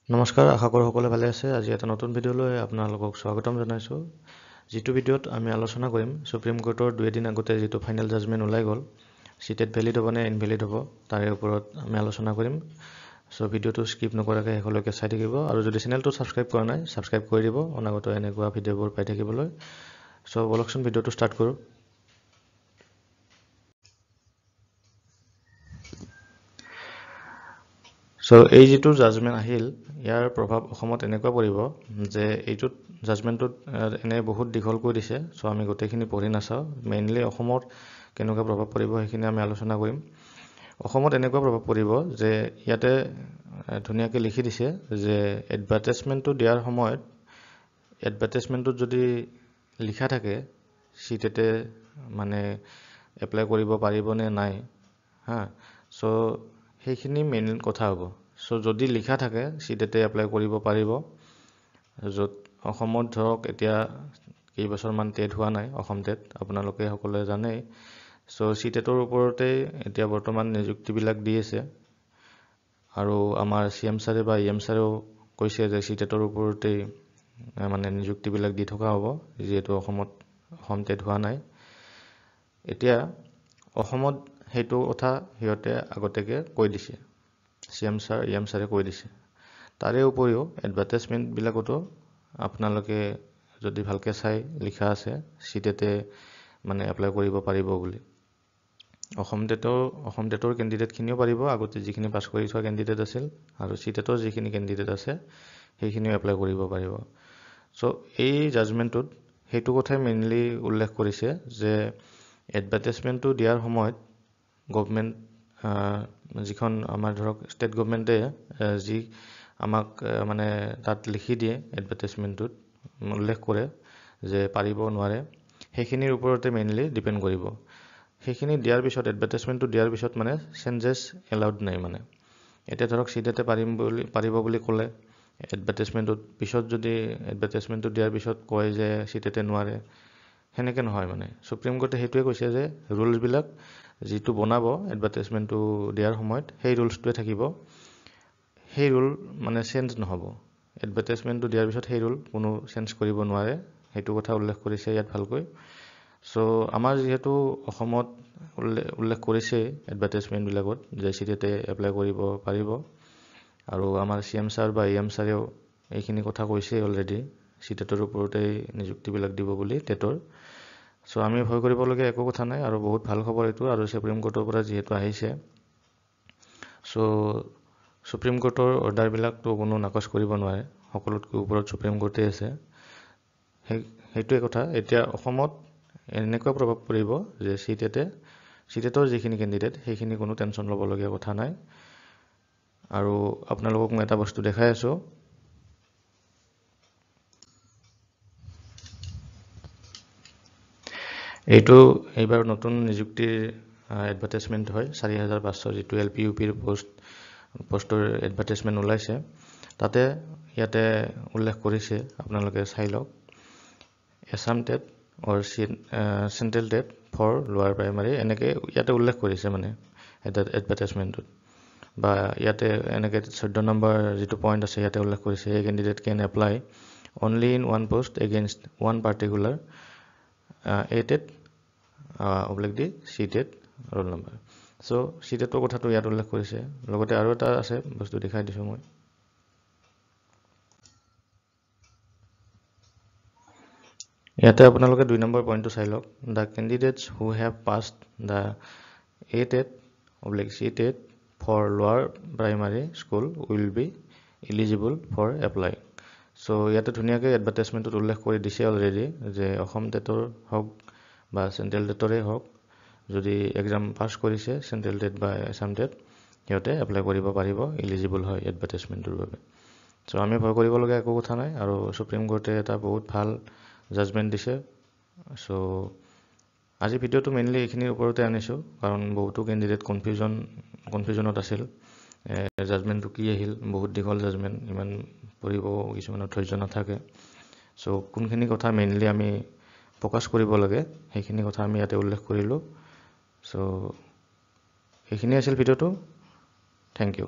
নমস্কাৰ, আশা কৰোঁ সকলোৱে ভালে আছে। আজি এটা নতুন ভিডিঅ'লৈ আপোনালোকক স্বাগতম জনাইছোঁ। যিটো ভিডিঅ'ত আমি আলোচনা কৰিম সুপ্ৰিম কোৰ্টৰ 2 দিন আগতে যিটো ফাইনেল জাজমেণ্ট ওলাই গ'ল, চিটেট ভেলিড হ'ব নে ইনভেলিড হ'ব, তাৰে ওপৰত আমি আলোচনা কৰিম। চ' ভিডিঅ'টো স্কিপ নকৰাকৈ শেষলৈকে চাই থাকিব, আৰু যদি চেনেলটো ছাবস্ক্ৰাইব কৰা নাই ছাবস্ক্ৰাইব কৰি দিব অনাগত এনেকুৱা ভিডিঅ'বোৰ পাই থাকিবলৈ। চ' বলকচোন ভিডিঅ'টো ষ্টাৰ্ট কৰোঁ। চ' এই যিটো জাজমেণ্ট আহিল, ইয়াৰ প্ৰভাৱ অসমত এনেকুৱা পৰিব যে এইটোত জাজমেণ্টটোত এনে বহুত দীঘলকৈ দিছে। চ' আমি গোটেইখিনি পঢ়ি নাচাওঁ, মেইনলি অসমত কেনেকুৱা প্ৰভাৱ পৰিব সেইখিনি আমি আলোচনা কৰিম। অসমত এনেকুৱা প্ৰভাৱ পৰিব যে ইয়াতে ধুনীয়াকৈ লিখি দিছে যে এডভাৰটাইজমেণ্টটো দিয়াৰ সময়ত এডভাৰটাইজমেণ্টটোত যদি লিখা থাকে চিটেটে মানে এপ্লাই কৰিব পাৰিব নে নাই, হা। চ' সেইখিনি মেইন কথা হ'ব। চ' যদি লিখা থাকে চিটেটে এপ্লাই কৰিব পাৰিব, য'ত অসমত ধৰক এতিয়া কেইবছৰমান টেট হোৱা নাই, অসম টেট আপোনালোকে সকলোৱে জানেই। চ' চিটেটৰ ওপৰতেই এতিয়া বৰ্তমান নিযুক্তিবিলাক দি আছে, আৰু আমাৰ CM ছাৰে বা EM ছাৰেও কৈছে যে চিটেটৰ ওপৰতেই মানে নিযুক্তিবিলাক দি থকা হ'ব, যিহেতু অসম টেট হোৱা নাই। এতিয়া অসমত সেইটো কথা সিহঁতে আগতীয়াকৈ কৈ দিছে, CM ছাৰ EM ছাৰে কৈ দিছে। তাৰে উপৰিও এডভাৰটাইজমেণ্টবিলাকতো আপোনালোকে যদি ভালকৈ চাই লিখা আছে চিটেটে মানে এপ্লাই কৰিব পাৰিব বুলি। অসম টেটৰ কেণ্ডিডেটখিনিও পাৰিব, আগতে যিখিনি পাছ কৰি থোৱা কেণ্ডিডেট আছিল, আৰু চিটেটৰ যিখিনি কেণ্ডিডেট আছে সেইখিনিও এপ্লাই কৰিব পাৰিব। চ' এই জাজমেণ্টটোত সেইটো কথাই মেইনলি উল্লেখ কৰিছে যে এডভাৰটাইজমেণ্টটো দিয়াৰ সময়ত গভমেণ্ট যিখন আমাৰ ধৰক ষ্টেট গভমেণ্টে যি আমাক মানে তাত লিখি দিয়ে এডভাৰটাইজমেণ্টটোত উল্লেখ কৰে যে পাৰিব নোৱাৰে, সেইখিনিৰ ওপৰতে মেইনলি ডিপেণ্ড কৰিব। সেইখিনি দিয়াৰ পিছত এডভাৰটাইজমেণ্টটো দিয়াৰ পিছত মানে চেঞ্জেছ এলাউড নাই। মানে এতিয়া ধৰক চিটেটে পাৰিব বুলি ক'লে এডভাৰটাইজমেণ্টটোত, পিছত যদি এডভাৰটাইজমেণ্টটো দিয়াৰ পিছত কয় যে চিটেটে নোৱাৰে, সেনেকৈ নহয়। মানে সুপ্ৰিম কোৰ্টে সেইটোৱে কৈছে যে ৰুলছবিলাক যিটো বনাব এডভাৰটাইজমেণ্টটো দিয়াৰ সময়ত সেই ৰুলছটোৱে থাকিব, সেই ৰুল মানে চেঞ্জ নহ'ব। এডভাৰটাইজমেণ্টটো দিয়াৰ পিছত সেই ৰুল কোনো চেঞ্জ কৰিব নোৱাৰে, সেইটো কথা উল্লেখ কৰিছে ইয়াত ভালকৈ। চ' আমাৰ যিহেতু অসমত উল্লেখ কৰিছে এডভাৰটাইজমেণ্টবিলাকত যে চিটেটে এপ্লাই কৰিব পাৰিব, আৰু আমাৰ CM ছাৰ বা EM ছাৰেও এইখিনি কথা কৈছে অলৰেডি, চিটেটৰ ওপৰতেই নিযুক্তিবিলাক দিব বুলি টেটৰ। চ' আমি ভয় কৰিবলগীয়া একো কথা নাই, আৰু বহুত ভাল খবৰ এইটো, আৰু সুপ্ৰিম কোৰ্টৰ পৰা যিহেতু আহিছে। চ' সুপ্ৰিম কোৰ্টৰ অৰ্ডাৰবিলাকতো কোনো নাকচ কৰিব নোৱাৰে, সকলোতকৈ ওপৰত সুপ্ৰিম কোৰ্টেই আছে। সেইটোৱে কথা। এতিয়া অসমত এনেকুৱা প্ৰভাৱ পৰিব যে চিটেটৰ যিখিনি কেণ্ডিডেট সেইখিনি কোনো টেনশ্যন ল'বলগীয়া কথা নাই। আৰু আপোনালোকক মই এটা বস্তু দেখাই আছোঁ, এইটো এইবাৰ নতুন নিযুক্তিৰ এডভাৰটাইজমেণ্ট হয়। 4500 যিটো LP UPৰ পষ্টৰ এডভাৰটাইজমেণ্ট ওলাইছে, তাতে ইয়াতে উল্লেখ কৰিছে, আপোনালোকে চাই লওক। Assam TET or central TET for lower primary, এনেকৈ ইয়াতে উল্লেখ কৰিছে মানে এডভাৰটাইজমেণ্টটোত। বা ইয়াতে এনেকৈ 14 নম্বৰ যিটো পইণ্ট আছে ইয়াতে উল্লেখ কৰিছে, এই candidate can apply only in one post against one particular A TET / C TET roll number. So' C টেটৰ কথাটো ইয়াত উল্লেখ কৰিছে। লগতে আৰু এটা আছে বস্তু দেখাই দিছোঁ মই। ইয়াতে আপোনালোকে 2 নম্বৰ পইণ্টটো চাই লওক। The candidates who have passed the A TET / C TET for lower primary school will be eligible for apply. So' ইয়াতে ধুনীয়াকৈ এডভাৰটাইজমেণ্টত উল্লেখ কৰি দিছে অলৰেডি যে অসম টেটৰ হওক বা চেণ্ট্ৰেল টেটৰে হওক, যদি এক্সাম পাছ কৰিছে চেণ্ট্ৰেল টেট বা এছাম টেট, সিহঁতে এপ্লাই কৰিব পাৰিব, ইলিজিবল হয় এডভাৰটাইজমেণ্টটোৰ বাবে। চ' আমি ভয় কৰিবলগীয়া একো কথা নাই, আৰু সুপ্ৰিম কোৰ্টে এটা বহুত ভাল জাজমেণ্ট দিছে। চ' আজি ভিডিঅ'টো মেইনলি এইখিনিৰ ওপৰতে আনিছোঁ, কাৰণ বহুতো কেণ্ডিডেট কনফিউজনত আছিল জাজমেণ্টটো কি আহিল। বহুত দীঘল জাজমেণ্ট, ইমান পঢ়িব কিছুমানৰ ধৈৰ্য নাথাকে। চ' কোনখিনি কথা মেইনলি আমি ফ'কাছ কৰিব লাগে সেইখিনি কথা আমি ইয়াতে উল্লেখ কৰিলোঁ। চ' এইখিনি আছিল ভিডিঅ'টো। Thank U.